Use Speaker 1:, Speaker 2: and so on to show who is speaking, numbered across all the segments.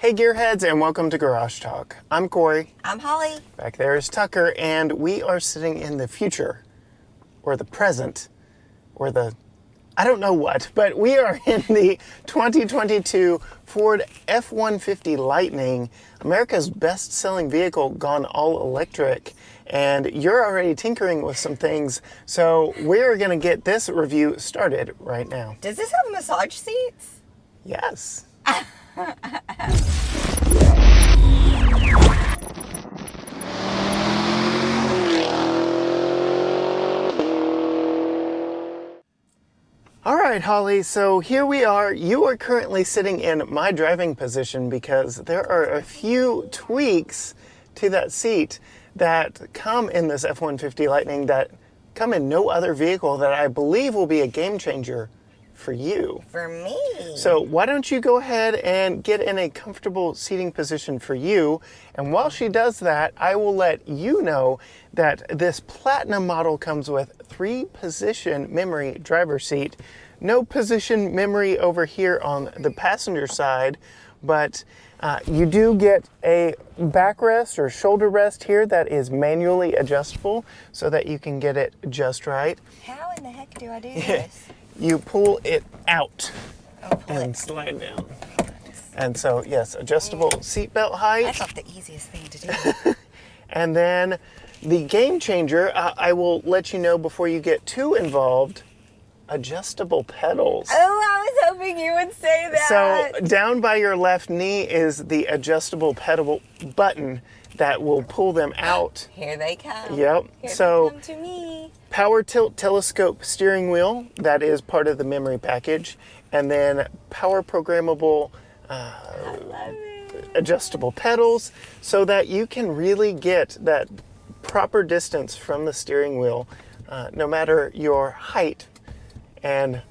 Speaker 1: Hey Gearheads, and welcome to Garage Talk. I'm Corey.
Speaker 2: I'm Holly.
Speaker 1: Back there is Tucker, and we are sitting in the future, or the present, or the, I don't know what, but we are in the 2022 Ford F-150 Lightning, America's best-selling vehicle gone all electric. And you're already tinkering with some things, so we're going to get this review started right now.
Speaker 2: Does this have massage seats?
Speaker 1: Yes. All right, Holly, so here we are. You are currently sitting in my driving position because there are a few tweaks to that seat that come in this F-150 Lightning that come in no other vehicle that I believe will be a game changer for you.
Speaker 2: For me.
Speaker 1: So why don't you go ahead and get in a comfortable seating position for you. And while she does that, I will let you know that this Platinum model comes with 3-position memory driver's seat. No position memory over here on the passenger side, but you do get a backrest or shoulder rest here that is manually adjustable so that you can get it just right.
Speaker 2: How in the heck do I do this?
Speaker 1: You pull it out
Speaker 2: Pull
Speaker 1: and
Speaker 2: it.
Speaker 1: slide down. And so, yes, adjustable seatbelt height.
Speaker 2: That's not the easiest thing to do.
Speaker 1: And then the game changer, I will let you know before you get too involved, adjustable pedals.
Speaker 2: Oh, I was hoping you would say that.
Speaker 1: So down by your left knee is the adjustable pedal button that will pull them out.
Speaker 2: Here they come.
Speaker 1: Yep.
Speaker 2: Here
Speaker 1: So
Speaker 2: they come to me.
Speaker 1: power tilt telescope steering wheel, that is part of the memory package. And then power programmable adjustable pedals so that you can really get that proper distance from the steering wheel, no matter your height. And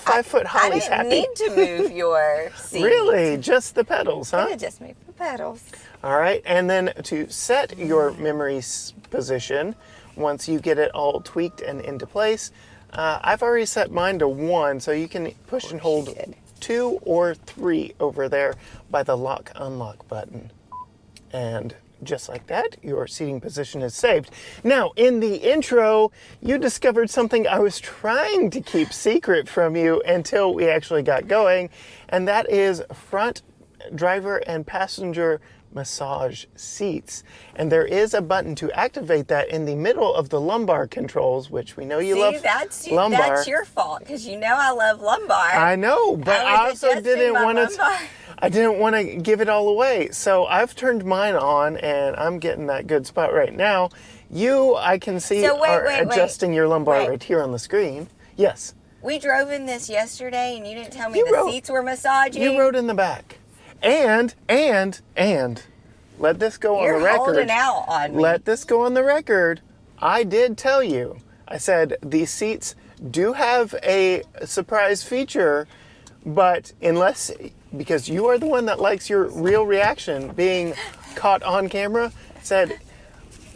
Speaker 1: 5-foot Holly's happy.
Speaker 2: I didn't need to move your seat.
Speaker 1: Really? Just the pedals, huh?
Speaker 2: Yeah, just move the pedals.
Speaker 1: All right, and then to set your memory position, once you get it all tweaked and into place, I've already set mine to 1, so you can push and hold 2 or 3 over there by the lock-unlock button. And just like that, your seating position is saved. Now, in the intro, you discovered something I was trying to keep secret from you until we actually got going, and that is front driver and passenger massage seats. And there is a button to activate that in the middle of the lumbar controls, which we know you love lumbar.
Speaker 2: That's your fault, because you know I love lumbar.
Speaker 1: I know, but I also didn't want to. I didn't want to give it all away, so I've turned mine on, and I'm getting that good spot right now. You, I can see, are adjusting your lumbar right here on the screen. Yes.
Speaker 2: We drove in this yesterday, and you didn't tell me the seats were massaging.
Speaker 1: You rode in the back. And, let this go on the record.
Speaker 2: You're holding out on me.
Speaker 1: Let this go on the record. I did tell you. I said these seats do have a surprise feature, but because you are the one that likes your real reaction being caught on camera, said,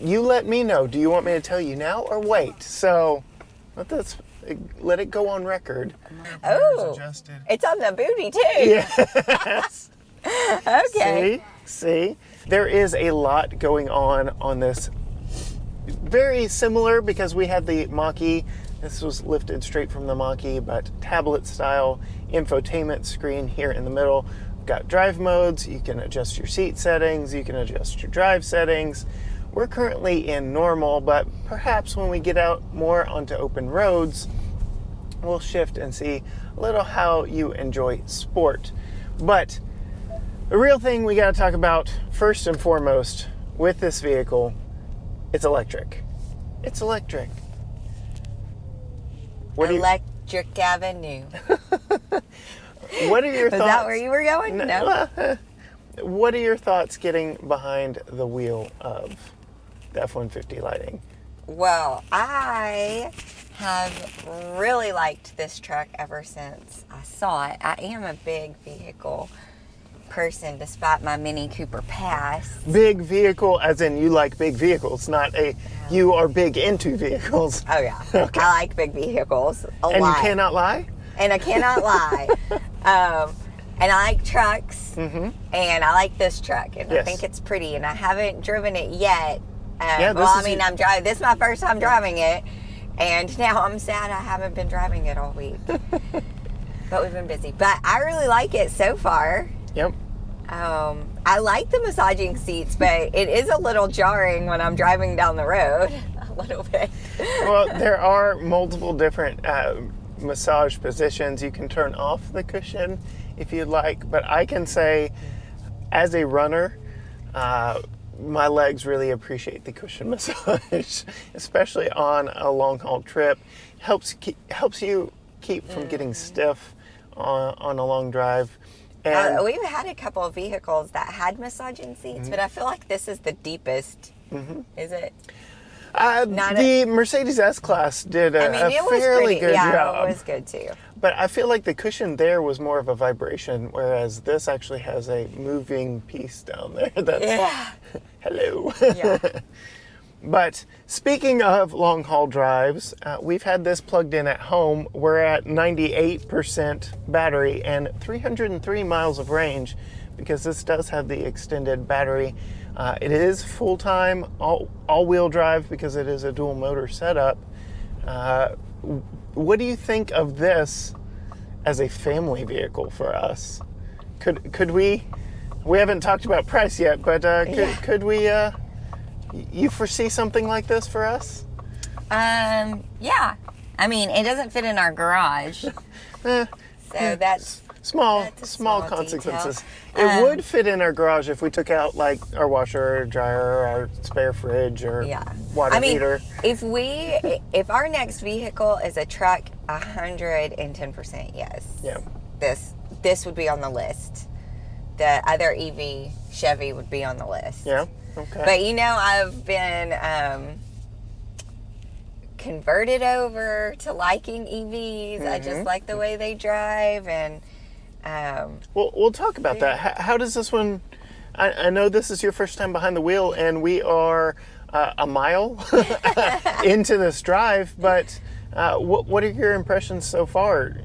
Speaker 1: you let me know. Do you want me to tell you now or wait? So let it go on record.
Speaker 2: Oh, it's on the booty too.
Speaker 1: Yes.
Speaker 2: Okay.
Speaker 1: See? There is a lot going on this. Very similar because we had the Mach-E. This was lifted straight from the Mach-E, but tablet-style infotainment screen here in the middle. We've got drive modes. You can adjust your seat settings. You can adjust your drive settings. We're currently in normal, but perhaps when we get out more onto open roads, we'll shift and see a little how you enjoy sport. But the real thing we got to talk about first and foremost with this vehicle, it's electric. It's electric.
Speaker 2: Electric Avenue.
Speaker 1: What are your thoughts?
Speaker 2: Is that where you were going? No.
Speaker 1: What are your thoughts getting behind the wheel of the F-150 Lightning?
Speaker 2: Well, I have really liked this truck ever since I saw it. I am a big vehicle person despite my Mini Cooper past.
Speaker 1: Big vehicle as in you like big vehicles, not you are big into vehicles.
Speaker 2: Oh yeah. Okay. I like big vehicles a lot.
Speaker 1: And you cannot lie?
Speaker 2: And I cannot lie. And I like trucks, and I like this truck, and
Speaker 1: Yes.
Speaker 2: I think it's pretty, and I haven't driven it yet.
Speaker 1: Yeah,
Speaker 2: I'm driving. This is my first time driving it, and now I'm sad I haven't been driving it all week. But we've been busy. But I really like it so far.
Speaker 1: Yep.
Speaker 2: I like the massaging seats, but it is a little jarring when I'm driving down the road. A little bit.
Speaker 1: Well, there are multiple different massage positions. You can turn off the cushion if you'd like, but I can say, as a runner, my legs really appreciate the cushion massage, especially on a long haul trip. Helps you keep from getting stiff on a long drive. And
Speaker 2: We've had a couple of vehicles that had massaging seats, but I feel like this is the deepest. Is it?
Speaker 1: The Mercedes S-Class did a fairly good job.
Speaker 2: It was good too.
Speaker 1: But I feel like the cushion there was more of a vibration, whereas this actually has a moving piece down there. That's hello.
Speaker 2: Yeah.
Speaker 1: But speaking of long haul drives, we've had this plugged in at home. We're at 98% battery and 303 miles of range because this does have the extended battery. It is full-time all-wheel drive because it is a dual motor setup. What do you think of this as a family vehicle for us? Could we haven't talked about price yet, but could we you foresee something like this for us?
Speaker 2: Yeah. I mean, it doesn't fit in our garage. So that's
Speaker 1: small
Speaker 2: small
Speaker 1: consequences.
Speaker 2: detail.
Speaker 1: It would fit in our garage if we took out like our washer or dryer or our spare fridge or water heater.
Speaker 2: If our next vehicle is a truck, 110% yes.
Speaker 1: Yeah.
Speaker 2: This would be on the list. The other EV Chevy would be on the list.
Speaker 1: Yeah. Okay.
Speaker 2: But I've been converted over to liking EVs. I just like the way they drive, and
Speaker 1: well, we'll talk about that. How does this one? I know this is your first time behind the wheel, and we are a mile into this drive. But what are your impressions so far?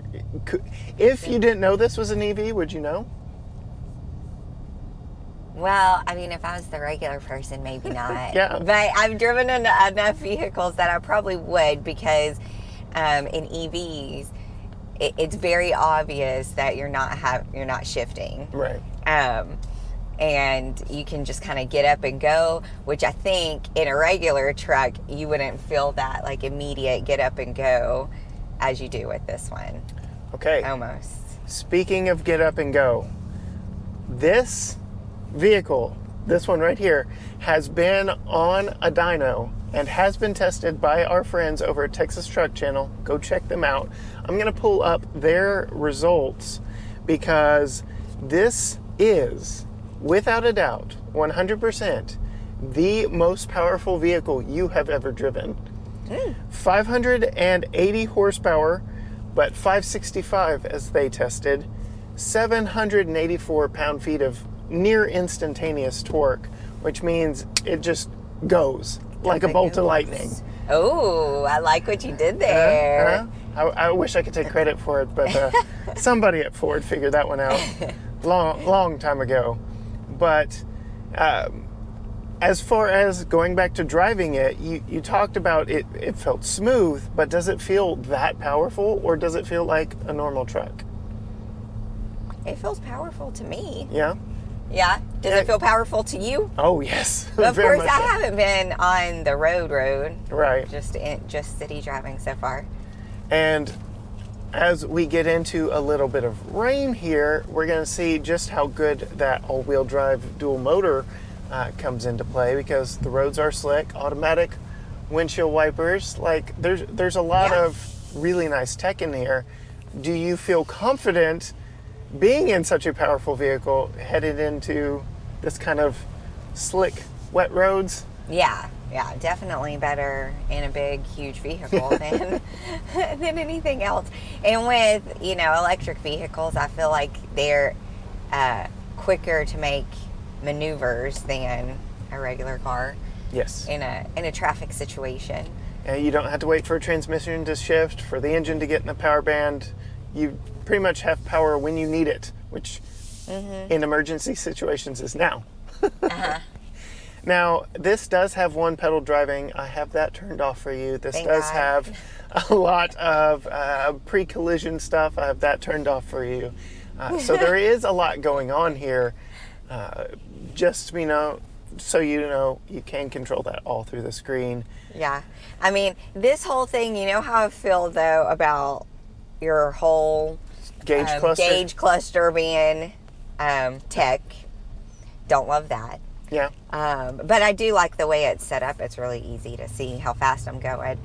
Speaker 1: If you didn't know this was an EV, would you know?
Speaker 2: Well, I mean, if I was the regular person, maybe not.
Speaker 1: Yeah.
Speaker 2: But I've driven enough vehicles that I probably would, because in EVs, it's very obvious that you're not shifting.
Speaker 1: Right.
Speaker 2: And you can just kind of get up and go, which I think in a regular truck you wouldn't feel that like immediate get up and go as you do with this one.
Speaker 1: Okay.
Speaker 2: Almost.
Speaker 1: Speaking of get up and go, this vehicle, this one right here, has been on a dyno and has been tested by our friends over at Texas Truck Channel. Go check them out. I'm going to pull up their results because this is, without a doubt, 100% the most powerful vehicle you have ever driven. 580 horsepower, but 565 as they tested, 784 pound-feet of near instantaneous torque, which means it just goes like a bolt of lightning.
Speaker 2: Oh, I like what you did there.
Speaker 1: I wish I could take credit for it, but somebody at Ford figured that one out long time ago. But as far as going back to driving it, you talked about it felt smooth, but does it feel that powerful, or does it feel like a normal truck?
Speaker 2: It feels powerful to me.
Speaker 1: Yeah?
Speaker 2: Yeah. Does it feel powerful to you?
Speaker 1: Oh, yes.
Speaker 2: Of
Speaker 1: Very
Speaker 2: course,
Speaker 1: much
Speaker 2: I
Speaker 1: so.
Speaker 2: haven't been on the road.
Speaker 1: Right.
Speaker 2: Just city driving so far.
Speaker 1: And as we get into a little bit of rain here, we're going to see just how good that all-wheel drive dual motor comes into play, because the roads are slick, automatic windshield wipers. Like there's a lot of really nice tech in here. Do you feel confident being in such a powerful vehicle headed into this kind of slick, wet roads?
Speaker 2: Yeah, definitely better in a big, huge vehicle than anything else. And with electric vehicles, I feel like they're quicker to make maneuvers than a regular car.
Speaker 1: Yes.
Speaker 2: In a traffic situation.
Speaker 1: And you don't have to wait for a transmission to shift, for the engine to get in the power band. You pretty much have power when you need it which in emergency situations is now. Now, this does have one pedal driving. I have that turned off for you. This
Speaker 2: Thank
Speaker 1: does
Speaker 2: God.
Speaker 1: have a lot of pre-collision stuff. I have that turned off for you. So there is a lot going on here. Just, you know, so you know, you can control that all through the screen.
Speaker 2: Yeah. I mean, this whole thing, you know how I feel, though, about your whole
Speaker 1: Gauge
Speaker 2: cluster being tech. Don't love that.
Speaker 1: Yeah.
Speaker 2: But I do like the way it's set up. It's really easy to see how fast I'm going.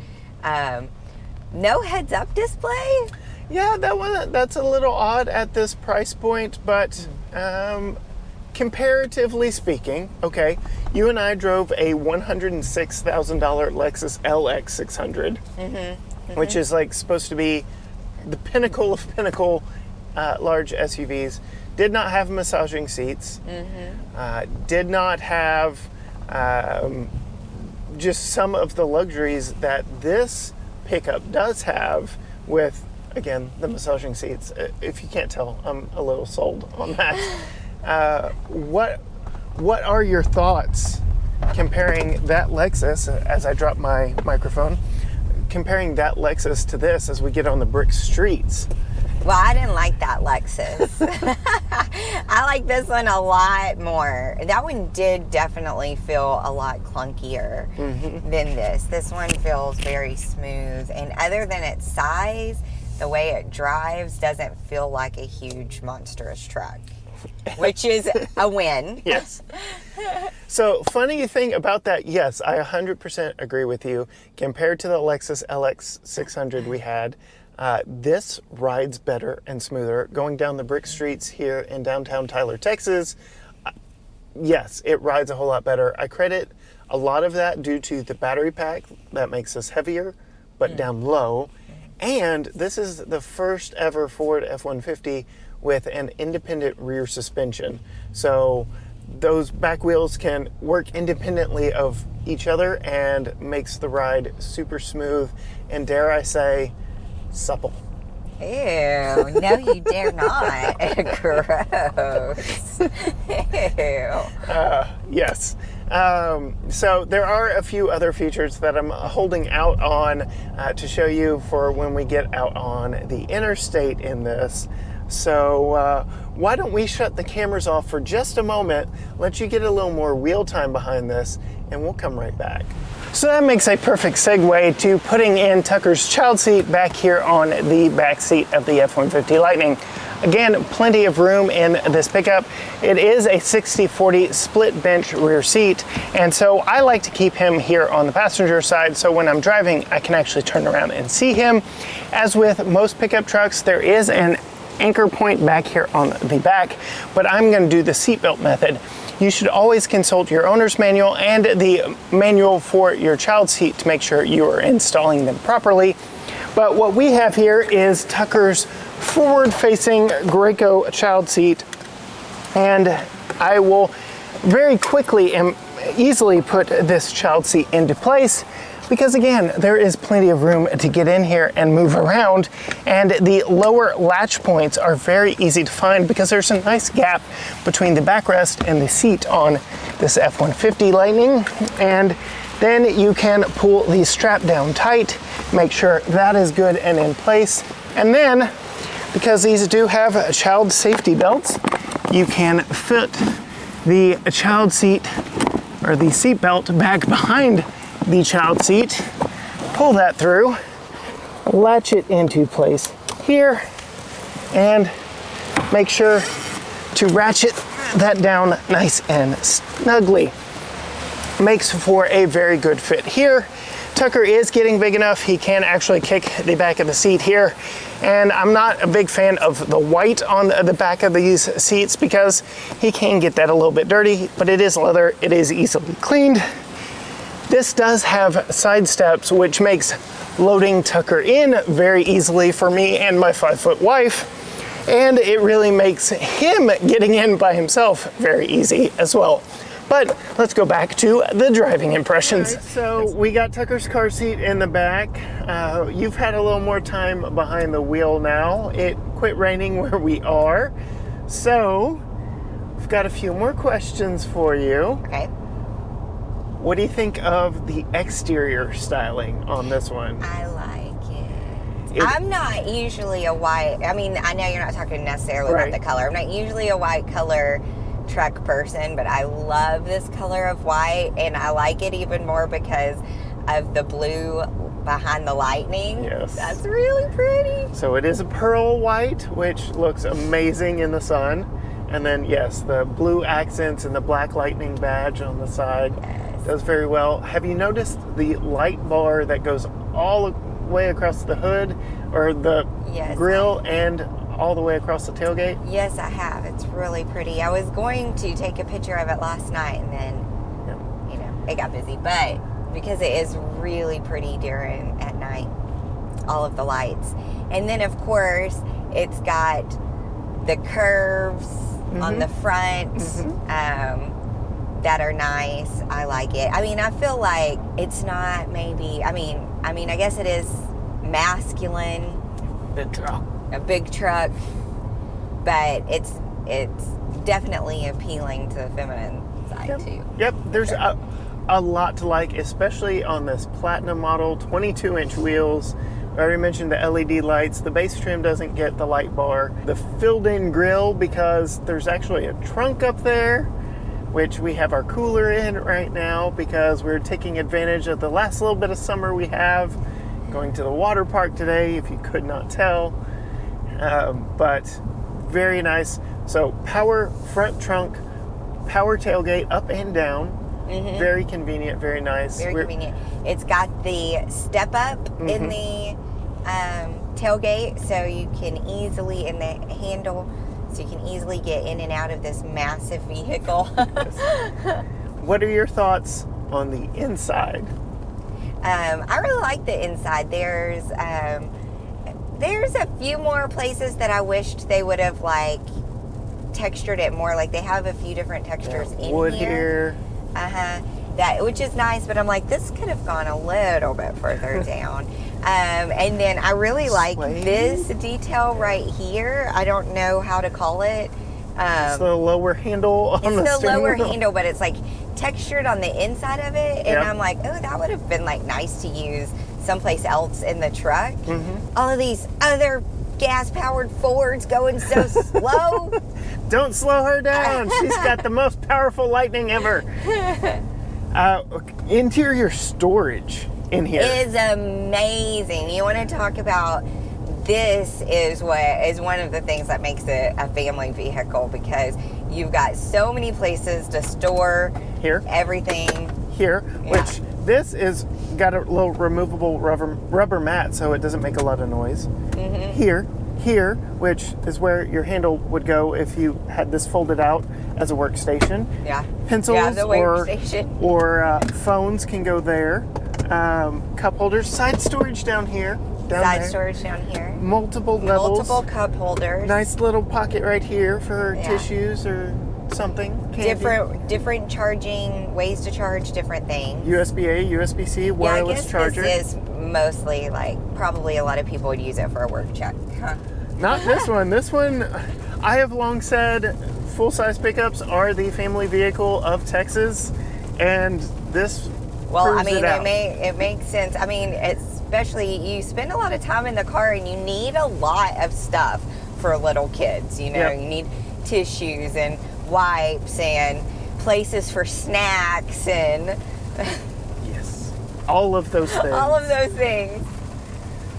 Speaker 2: No heads-up display?
Speaker 1: Yeah, that's a little odd at this price point, but comparatively speaking, okay, you and I drove a $106,000 Lexus LX 600, which is like supposed to be the pinnacle of pinnacle large SUVs. Did not have massaging seats. Did not have just some of the luxuries that this pickup does have with, again, the massaging seats. If you can't tell, I'm a little sold on that. What are your thoughts comparing that Lexus, as I drop my microphone, comparing that Lexus to this as we get on the brick streets?
Speaker 2: Well, I didn't like that Lexus. I like this one a lot more. That one did definitely feel a lot clunkier than this. This one feels very smooth. And other than its size, the way it drives doesn't feel like a huge, monstrous truck, which is a win.
Speaker 1: Yes. So, funny thing about that, yes, I 100% agree with you. Compared to the Lexus LX 600 we had, this rides better and smoother. Going down the brick streets here in downtown Tyler, Texas, yes, it rides a whole lot better. I credit a lot of that due to the battery pack that makes us heavier, but down low. And this is the first ever Ford F-150 with an independent rear suspension. So those back wheels can work independently of each other and makes the ride super smooth and, dare I say, supple.
Speaker 2: Ew, no you dare not. Gross. Ew.
Speaker 1: Yes. So there are a few other features that I'm holding out on to show you for when we get out on the interstate in this. So why don't we shut the cameras off for just a moment, let you get a little more wheel time behind this, and we'll come right back. So that makes a perfect segue to putting in Tucker's child seat back here on the back seat of the F-150 Lightning. Again, plenty of room in this pickup. It is a 60-40 split bench rear seat, and so I like to keep him here on the passenger side so when I'm driving I can actually turn around and see him. As with most pickup trucks, there is an anchor point back here on the back, but I'm going to do the seatbelt method. You should always consult your owner's manual and the manual for your child seat to make sure you are installing them properly. But what we have here is Tucker's forward-facing Graco child seat, and I will very quickly and easily put this child seat into place because, again, there is plenty of room to get in here and move around, and the lower latch points are very easy to find because there's a nice gap between the backrest and the seat on this F-150 Lightning. And then you can pull the strap down tight, make sure that is good and in place. And then, because these do have child safety belts, you can fit the child seat or the seat belt back behind the child seat, pull that through, latch it into place here, and make sure to ratchet that down nice and snugly. Makes for a very good fit here. Tucker is getting big enough, he can actually kick the back of the seat here, and I'm not a big fan of the white on the back of these seats because he can get that a little bit dirty, but it is leather, it is easily cleaned. This does have side steps, which makes loading Tucker in very easily for me and my 5-foot wife, and it really makes him getting in by himself very easy as well. But let's go back to the driving impressions. Right, so we got Tucker's car seat in the back. You've had a little more time behind the wheel now. It quit raining where we are, So, we've got a few more questions for you.
Speaker 2: Okay.
Speaker 1: What do you think of the exterior styling on this one?
Speaker 2: I like it. I'm not usually a white, I mean, I know you're not talking necessarily
Speaker 1: Right.
Speaker 2: about the color. I'm not usually a white color truck person, but I love this color of white, and I like it even more because of the blue behind the lightning.
Speaker 1: Yes.
Speaker 2: That's really pretty.
Speaker 1: So it is a pearl white, which looks amazing in the sun. And then, yes, the blue accents and the black lightning badge on the side does very well. Have you noticed the light bar that goes all the way across the hood or the grill and all the way across the tailgate?
Speaker 2: Yes, I have. It's really pretty. I was going to take a picture of it last night, and then, you know, it got busy. But because it is really pretty at night, all of the lights. And then, of course, it's got the curves on the front that are nice. I like it. I mean, I feel like it's not maybe, I mean, I guess it is masculine.
Speaker 1: Big truck.
Speaker 2: A big truck, but it's definitely appealing to the feminine side too.
Speaker 1: Yep, there's a lot to like, especially on this Platinum model, 22-inch wheels. I already mentioned the LED lights. The base trim doesn't get the light bar. The filled-in grill, because there's actually a trunk up there, which we have our cooler in right now because we're taking advantage of the last little bit of summer we have. Going to the water park today, if you could not tell. But very nice. So power front trunk, power tailgate up and down. Very convenient, very nice.
Speaker 2: Very convenient. It's got the step up in the tailgate, so you can easily, in the handle, so you can easily get in and out of this massive vehicle.
Speaker 1: What are your thoughts on the inside?
Speaker 2: I really like the inside. There's a few more places that I wished they would have like textured it more. Like they have a few different textures in
Speaker 1: wood
Speaker 2: here. That, which is nice, but I'm like, this could have gone a little bit further down. And then I really like this detail right here. I don't know how to call it.
Speaker 1: It's the lower handle on the steering wheel.
Speaker 2: It's the lower handle, but it's like textured on the inside of it. And I'm like, oh, that would have been like nice to use someplace else in the truck. All of these other gas-powered Fords going so slow.
Speaker 1: Don't slow her down. She's got the most powerful lightning ever. Interior storage in here
Speaker 2: is amazing. You want to talk about, this is one of the things that makes it a family vehicle, because you've got so many places to store everything
Speaker 1: here, which this is got a little removable rubber mat, so it doesn't make a lot of noise. Here, which is where your handle would go if you had this folded out as a workstation. Pencils or phones can go there. Cup holders, side storage down here.
Speaker 2: Storage down here.
Speaker 1: Multiple levels.
Speaker 2: Multiple cup holders.
Speaker 1: Nice little pocket right here for tissues or something. Candy.
Speaker 2: Different charging ways to charge different things.
Speaker 1: USB-A, USB-C, wireless charger.
Speaker 2: This is mostly like, probably a lot of people would use it for a work truck.
Speaker 1: Not this one. This one, I have long said full-size pickups are the family vehicle of Texas, and this proves it out.
Speaker 2: It makes sense. I mean, especially you spend a lot of time in the car, and you need a lot of stuff for little kids. You know, you need tissues and wipes and places for snacks and
Speaker 1: all of those things.
Speaker 2: All of those things.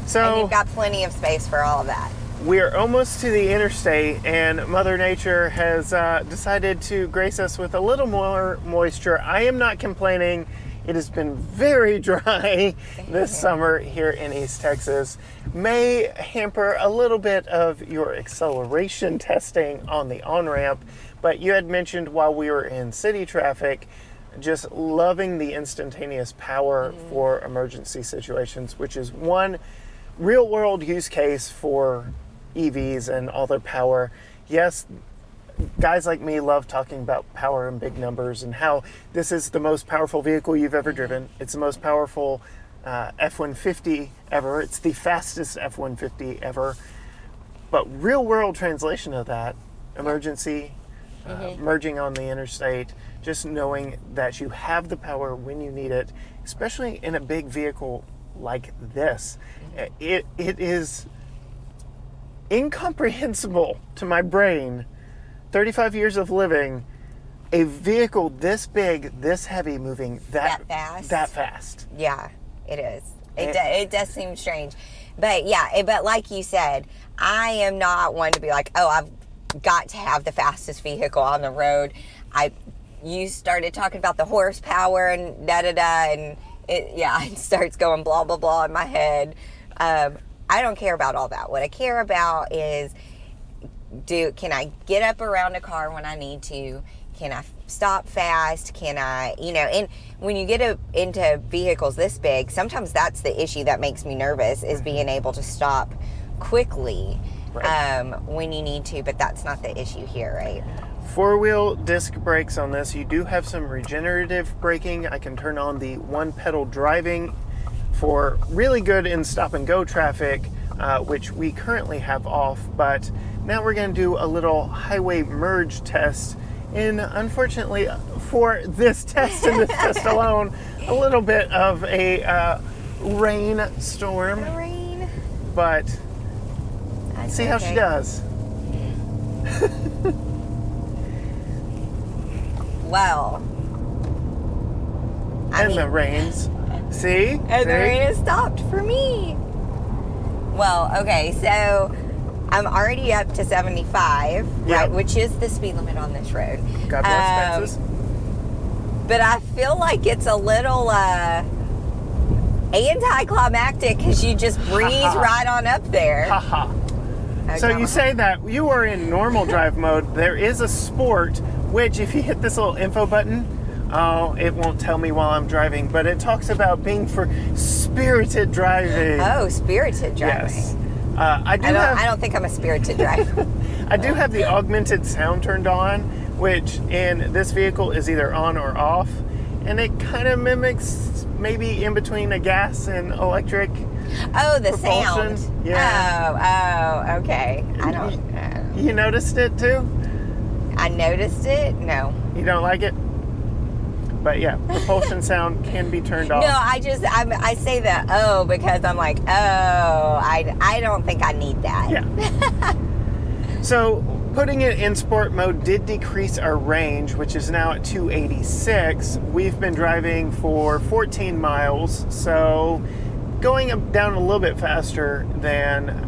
Speaker 1: So,
Speaker 2: and you've got plenty of space for all of that.
Speaker 1: We're almost to the interstate, and Mother Nature has decided to grace us with a little more moisture. I am not complaining. It has been very dry this summer here in East Texas. May hamper a little bit of your acceleration testing on the on-ramp, but you had mentioned while we were in city traffic, just loving the instantaneous power for emergency situations, which is one real-world use case for EVs and all their power. Yes, guys like me love talking about power and big numbers and how this is the most powerful vehicle you've ever driven. It's the most powerful F-150 ever. It's the fastest F-150 ever. But real-world translation of that, emergency, merging on the interstate, just knowing that you have the power when you need it, especially in a big vehicle like this. It is incomprehensible to my brain, 35 years of living, a vehicle this big, this heavy, moving that fast.
Speaker 2: Yeah, it is. It does seem strange. But yeah, but like you said, I am not one to be like, oh, I've got to have the fastest vehicle on the road. You started talking about the horsepower and da-da-da, and it starts going blah, blah, blah in my head. I don't care about all that. What I care about is, can I get up around a car when I need to? Can I stop fast? Can I, and when you get into vehicles this big, sometimes that's the issue that makes me nervous, is being able to stop quickly when you need to, but that's not the issue here, right?
Speaker 1: 4-wheel disc brakes on this. You do have some regenerative braking. I can turn on the one pedal driving for really good in stop and go traffic, which we currently have off, but now we're going to do a little highway merge test. And unfortunately, for this test and this test alone, a little bit of a rainstorm.
Speaker 2: Rain.
Speaker 1: But that's see how she does.
Speaker 2: Well.
Speaker 1: The rains. See?
Speaker 2: And the rain has stopped for me. Well, okay, so I'm already up to 75, right, which is the speed limit on this road.
Speaker 1: God bless Texas.
Speaker 2: But I feel like it's a little anticlimactic because you just breeze right on up there.
Speaker 1: Haha. So you say that you are in normal drive mode. There is a sport, which if you hit this little info button, it won't tell me while I'm driving, but it talks about being for spirited driving.
Speaker 2: Oh, spirited driving.
Speaker 1: Yes.
Speaker 2: I don't think I'm a spirited driver.
Speaker 1: I do have the augmented sound turned on, which in this vehicle is either on or off, and it kind of mimics maybe in between a gas and electric.
Speaker 2: Oh, the
Speaker 1: propulsion.
Speaker 2: sound.
Speaker 1: Yeah.
Speaker 2: Oh, okay. I don't know.
Speaker 1: You noticed it too?
Speaker 2: I noticed it? No.
Speaker 1: You don't like it? But yeah, propulsion sound can be turned off.
Speaker 2: No, I say that because I'm like, I don't think I need that.
Speaker 1: Yeah. So putting it in sport mode did decrease our range, which is now at 286. We've been driving for 14 miles, so going down a little bit faster than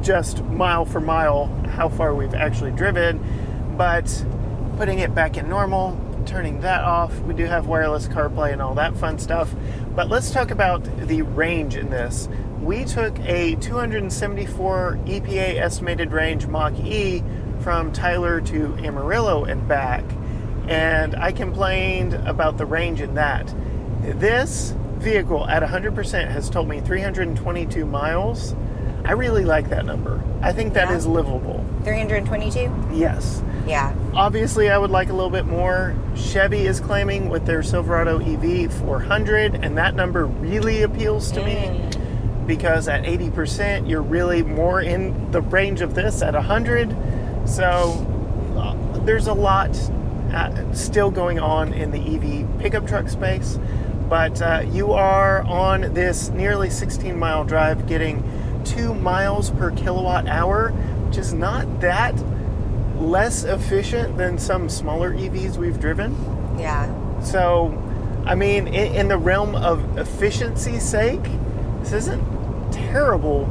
Speaker 1: just mile for mile how far we've actually driven, but putting it back in normal, turning that off. We do have wireless CarPlay and all that fun stuff. But let's talk about the range in this. We took a 274 EPA estimated range Mach-E from Tyler to Amarillo and back. And I complained about the range in that. This vehicle at 100% has told me 322 miles. I really like that number. I think that is livable.
Speaker 2: 322?
Speaker 1: Yes.
Speaker 2: Yeah.
Speaker 1: Obviously, I would like a little bit more. Chevy is claiming with their Silverado EV 400, and that number really appeals to me because at 80%, you're really more in the range of this at 100. So there's a lot still going on in the EV pickup truck space, but you are on this nearly 16-mile drive getting 2 miles per kilowatt hour, which is not that less efficient than some smaller EVs we've driven.
Speaker 2: Yeah.
Speaker 1: So, I mean, in the realm of efficiency's sake, this isn't terrible.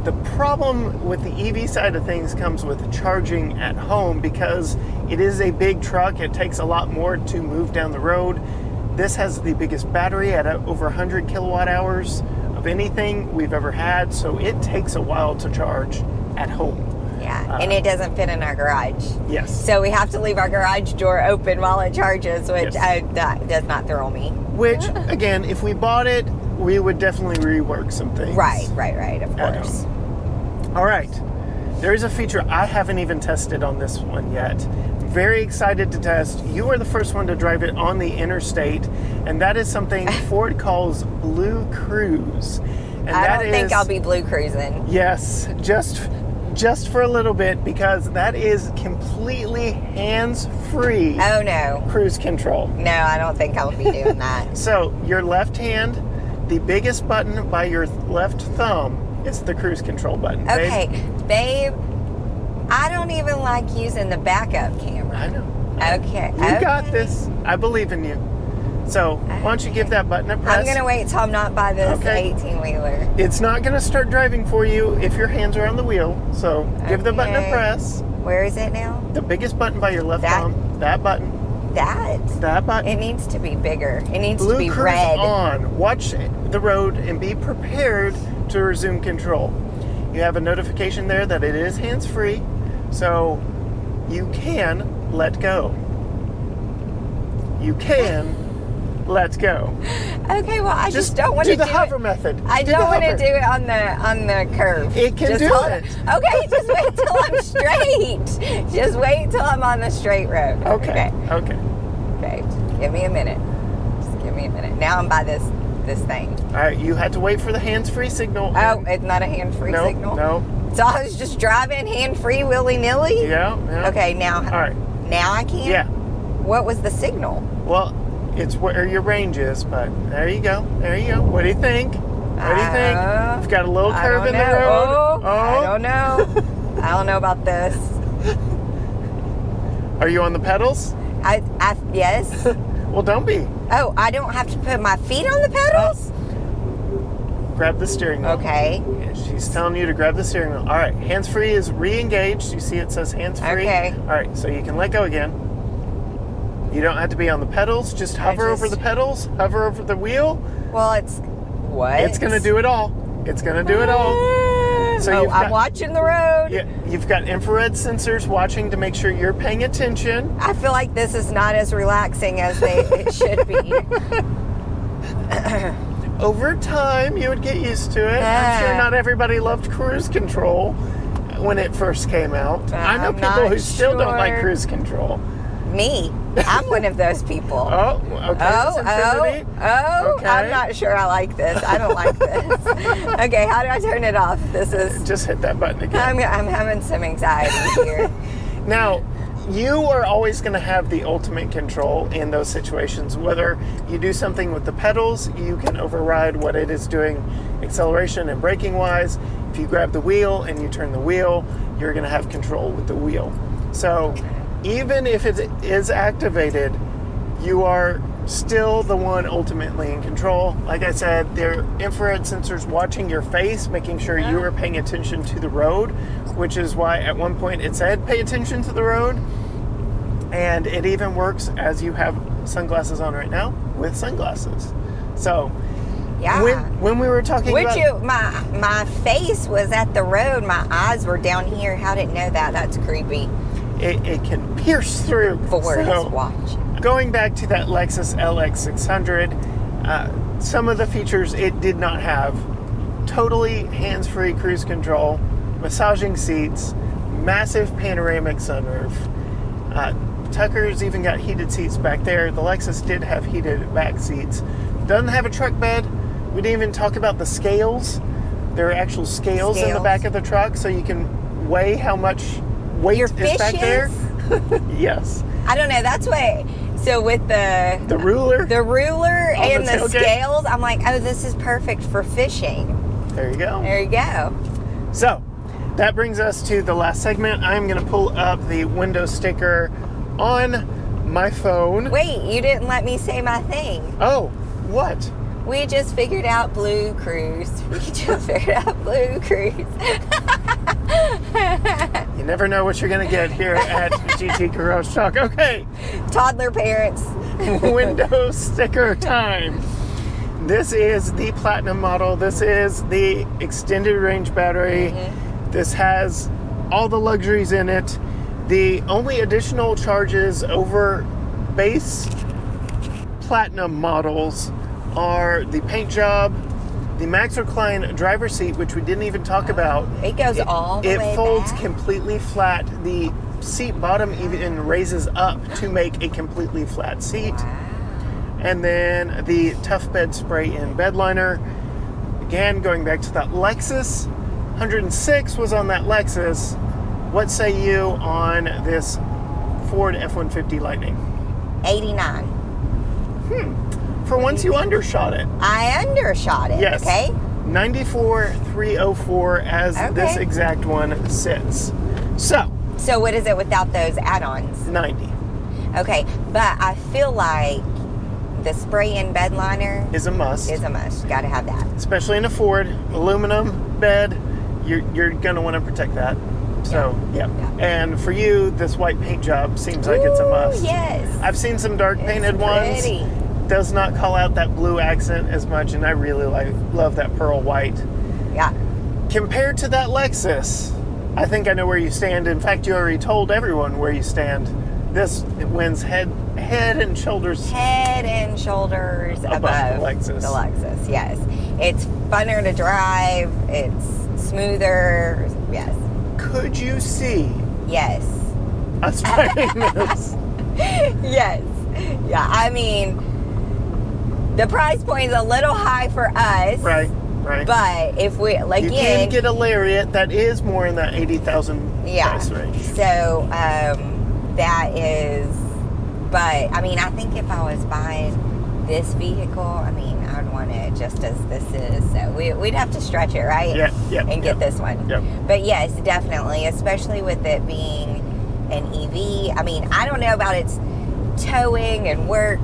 Speaker 1: The problem with the EV side of things comes with charging at home because it is a big truck. It takes a lot more to move down the road. This has the biggest battery at over 100 kilowatt hours of anything we've ever had, so it takes a while to charge at home.
Speaker 2: Yeah, and it doesn't fit in our garage.
Speaker 1: Yes.
Speaker 2: So we have to leave our garage door open while it charges, which that does not thrill me.
Speaker 1: Which, again, if we bought it, we would definitely rework some things.
Speaker 2: Right, of course.
Speaker 1: All right. There is a feature I haven't even tested on this one yet. Very excited to test. You are the first one to drive it on the interstate, and that is something Ford calls Blue Cruise. And
Speaker 2: I don't think I'll be blue cruising.
Speaker 1: Yes, just just for a little bit, because that is completely hands-free
Speaker 2: Oh, no.
Speaker 1: cruise control.
Speaker 2: No, I don't think I'll be doing that.
Speaker 1: So your left hand, the biggest button by your left thumb is the cruise control button. babe.
Speaker 2: Okay, babe, I don't even like using the backup camera.
Speaker 1: I know.
Speaker 2: Okay.
Speaker 1: You got this. I believe in you. So why don't you give that button a press?
Speaker 2: I'm going to wait till I'm not by this
Speaker 1: Okay.
Speaker 2: 18-wheeler.
Speaker 1: It's not going to start driving for you if your hands are on the wheel. So give the button a
Speaker 2: Okay.
Speaker 1: press.
Speaker 2: Where is it now?
Speaker 1: The biggest button by your left
Speaker 2: That-
Speaker 1: thumb. That button. That button.
Speaker 2: It needs to be bigger. It needs
Speaker 1: Blue
Speaker 2: to be
Speaker 1: cruise
Speaker 2: red.
Speaker 1: on. Watch the road and be prepared to resume control. You have a notification there that it is hands-free, so you can let go. You can let go.
Speaker 2: Okay, well, I just don't want to
Speaker 1: do
Speaker 2: do
Speaker 1: the hover method.
Speaker 2: I
Speaker 1: Do
Speaker 2: don't
Speaker 1: the
Speaker 2: want to
Speaker 1: hover.
Speaker 2: do it on the curve.
Speaker 1: It can
Speaker 2: Just
Speaker 1: do
Speaker 2: hold
Speaker 1: it.
Speaker 2: Okay, just wait till I'm straight. Just wait till I'm on the straight road.
Speaker 1: Okay.
Speaker 2: Okay. Just give me a minute. Just give me a minute. Now I'm by this thing.
Speaker 1: All right, you had to wait for the hands-free signal.
Speaker 2: Oh, it's not a hand-free
Speaker 1: no,
Speaker 2: signal?
Speaker 1: No.
Speaker 2: So I was just driving hand-free willy-nilly?
Speaker 1: Yeah.
Speaker 2: Okay, now.
Speaker 1: All right.
Speaker 2: Now I can?
Speaker 1: Yeah.
Speaker 2: What was the signal?
Speaker 1: Well, it's where your range is, but there you go. There you go. What do you think? What do you think? You've got a little
Speaker 2: I
Speaker 1: curve
Speaker 2: don't
Speaker 1: in the
Speaker 2: know.
Speaker 1: road.
Speaker 2: I don't know. I don't know about this.
Speaker 1: Are you on the pedals?
Speaker 2: Yes.
Speaker 1: Well, don't be.
Speaker 2: Oh, I don't have to put my feet on the pedals?
Speaker 1: Grab the steering wheel.
Speaker 2: Okay.
Speaker 1: Yeah, she's telling you to grab the steering wheel. All right, hands-free is re-engaged. You see it says hands-free.
Speaker 2: Okay.
Speaker 1: All right, so you can let go again. You don't have to be on the pedals. Just hover over the pedals, hover over the wheel.
Speaker 2: Well, it's what?
Speaker 1: It's going to do it all. It's going to do it all. So
Speaker 2: I'm watching the road.
Speaker 1: Yeah, you've got infrared sensors watching to make sure you're paying attention.
Speaker 2: I feel like this is not as relaxing as it should be.
Speaker 1: Over time, you would get used to it. I'm sure not everybody loved cruise control when it first came out. I know
Speaker 2: I'm
Speaker 1: people
Speaker 2: not
Speaker 1: who still don't like
Speaker 2: sure.
Speaker 1: cruise control.
Speaker 2: Me. I'm one of those people.
Speaker 1: Oh, okay. Infinity. Okay.
Speaker 2: I'm not sure I like this. I don't like this. Okay, how do I turn it off? This is.
Speaker 1: Just hit that button again.
Speaker 2: I'm having some anxiety here.
Speaker 1: Now, you are always going to have the ultimate control in those situations. Whether you do something with the pedals, you can override what it is doing acceleration and braking wise. If you grab the wheel and you turn the wheel, you're going to have control with the wheel. So even if it is activated, you are still the one ultimately in control. Like I said, there are infrared sensors watching your face, making sure you are paying attention to the road, which is why at one point it said pay attention to the road. And it even works as you have sunglasses on right now with sunglasses. So
Speaker 2: Yeah.
Speaker 1: when we were talking about
Speaker 2: my face was at the road, my eyes were down here. How didn't know that? That's creepy.
Speaker 1: it can pierce through.
Speaker 2: Ford
Speaker 1: So,
Speaker 2: is watching.
Speaker 1: going back to that Lexus LX600, some of the features it did not have. Totally hands-free cruise control, massaging seats, massive panoramic sunroof. Tucker's even got heated seats back there. The Lexus did have heated back seats. Doesn't have a truck bed. We didn't even talk about the scales. There are actual scales in the back of the truck, so you can weigh how much weight is back there. Yes.
Speaker 2: I don't know. That's what. So with the
Speaker 1: ruler,
Speaker 2: and the
Speaker 1: tailgate.
Speaker 2: scales, I'm like, oh, this is perfect for fishing.
Speaker 1: there you go.
Speaker 2: There you go.
Speaker 1: So that brings us to the last segment. I'm going to pull up the window sticker on my phone.
Speaker 2: Wait, you didn't let me say my thing.
Speaker 1: Oh, what?
Speaker 2: We just figured out Blue Cruise.
Speaker 1: You never know what you're going to get here at GT Garage Talk. Okay,
Speaker 2: Toddler parents.
Speaker 1: window sticker time. This is the Platinum model. This is the extended range battery. This has all the luxuries in it. The only additional charges over base Platinum models are the paint job, the Max Recline driver's seat, which we didn't even talk about.
Speaker 2: It goes all the way
Speaker 1: It folds
Speaker 2: back.
Speaker 1: completely flat. The seat bottom even raises up to make a completely flat seat. And then the Tough Bed Spray-In bed liner. Again, going back to that Lexus, 106 was on that Lexus. What say you on this Ford F-150 Lightning?
Speaker 2: 89.
Speaker 1: For once you undershot it.
Speaker 2: I undershot it.
Speaker 1: Yes.
Speaker 2: Okay.
Speaker 1: 94,304 as this
Speaker 2: Okay.
Speaker 1: exact one sits. So
Speaker 2: what is it without those add-ons?
Speaker 1: 90
Speaker 2: Okay, but I feel like the spray-in bed liner
Speaker 1: is a must.
Speaker 2: is a must. Got to have that.
Speaker 1: Especially in a Ford aluminum bed, you're gonna want to protect that. So yeah. And for you, this white paint job seems like it's a must.
Speaker 2: Ooh, yes.
Speaker 1: I've seen some dark painted
Speaker 2: It's
Speaker 1: ones.
Speaker 2: pretty.
Speaker 1: Does not call out that blue accent as much, and I really love that pearl white.
Speaker 2: Yeah.
Speaker 1: Compared to that Lexus, I think I know where you stand. In fact, you already told everyone where you stand. This wins head and shoulders.
Speaker 2: Head and shoulders above
Speaker 1: the Lexus.
Speaker 2: The Lexus, yes. It's funner to drive. It's smoother. Yes.
Speaker 1: Could you see
Speaker 2: Yes.
Speaker 1: us driving this?
Speaker 2: Yes. Yeah. I mean, the price point is a little high for us.
Speaker 1: Right.
Speaker 2: But if we,
Speaker 1: You can get a Lariat that is more in that 80,000 price range.
Speaker 2: So that is, but I mean, I think if I was buying this vehicle, I mean, I would want it just as this is. So we'd have to stretch it, right?
Speaker 1: Yeah.
Speaker 2: And get this one.
Speaker 1: Yep.
Speaker 2: But yes, definitely, especially with it being an EV. I mean, I don't know about its towing and work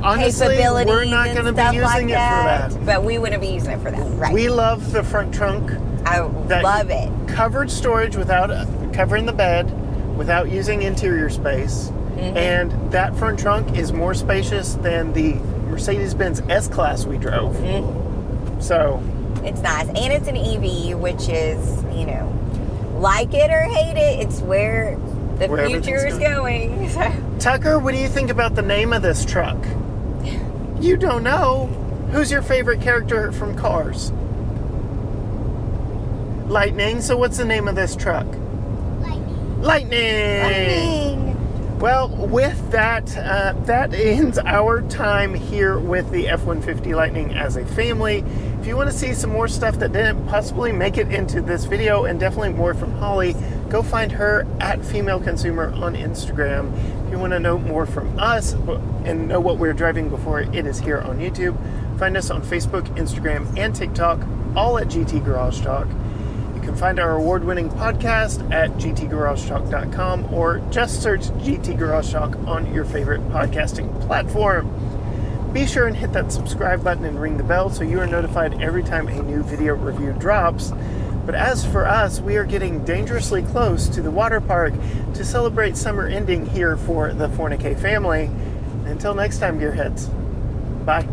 Speaker 1: Honestly,
Speaker 2: capabilities
Speaker 1: we're not
Speaker 2: and
Speaker 1: going to be
Speaker 2: stuff
Speaker 1: using
Speaker 2: like
Speaker 1: it for that.
Speaker 2: But we wouldn't be using it for that, right?
Speaker 1: We love the front trunk.
Speaker 2: I love it.
Speaker 1: Covered storage without covering the bed, without using interior space.
Speaker 2: Mm-hmm.
Speaker 1: And that front trunk is more spacious than the Mercedes-Benz S-Class we drove.
Speaker 2: Mm-hmm.
Speaker 1: So
Speaker 2: It's nice. And it's an EV, which is, you know, like it or hate it, it's where the future is going.
Speaker 1: Tucker, what do you think about the name of this truck? You don't know. Who's your favorite character from Cars? Lightning. So what's the name of this truck? Lightning. Well, with that, that ends our time here with the F-150 Lightning as a family. If you want to see some more stuff that didn't possibly make it into this video, and definitely more from Holly, go find her at Female Consumer on Instagram. If you want to know more from us and know what we're driving before it is here on YouTube, find us on Facebook, Instagram, and TikTok, all at GT Garage Talk. You can find our award-winning podcast at gtgaragetalk.com, or just search GT Garage Talk on your favorite podcasting platform. Be sure and hit that subscribe button and ring the bell so you are notified every time a new video review drops. But as for us, we are getting dangerously close to the water park to celebrate summer ending here for the Fornique family. Until next time, gearheads. Bye.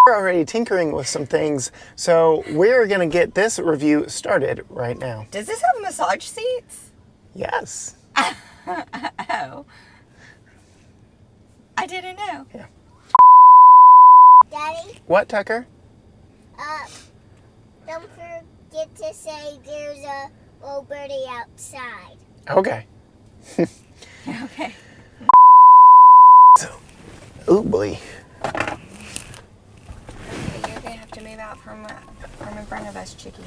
Speaker 1: We're already tinkering with some things, so we're going to get this review started right now.
Speaker 2: Does this have massage seats?
Speaker 1: Yes.
Speaker 2: Oh. I didn't know.
Speaker 1: Yeah.
Speaker 3: Daddy,
Speaker 1: What, Tucker?
Speaker 3: don't forget to say there's a little birdie outside.
Speaker 1: Okay.
Speaker 2: Okay.
Speaker 1: Oh boy.
Speaker 2: You're gonna have to move out from in front of us, Chickie.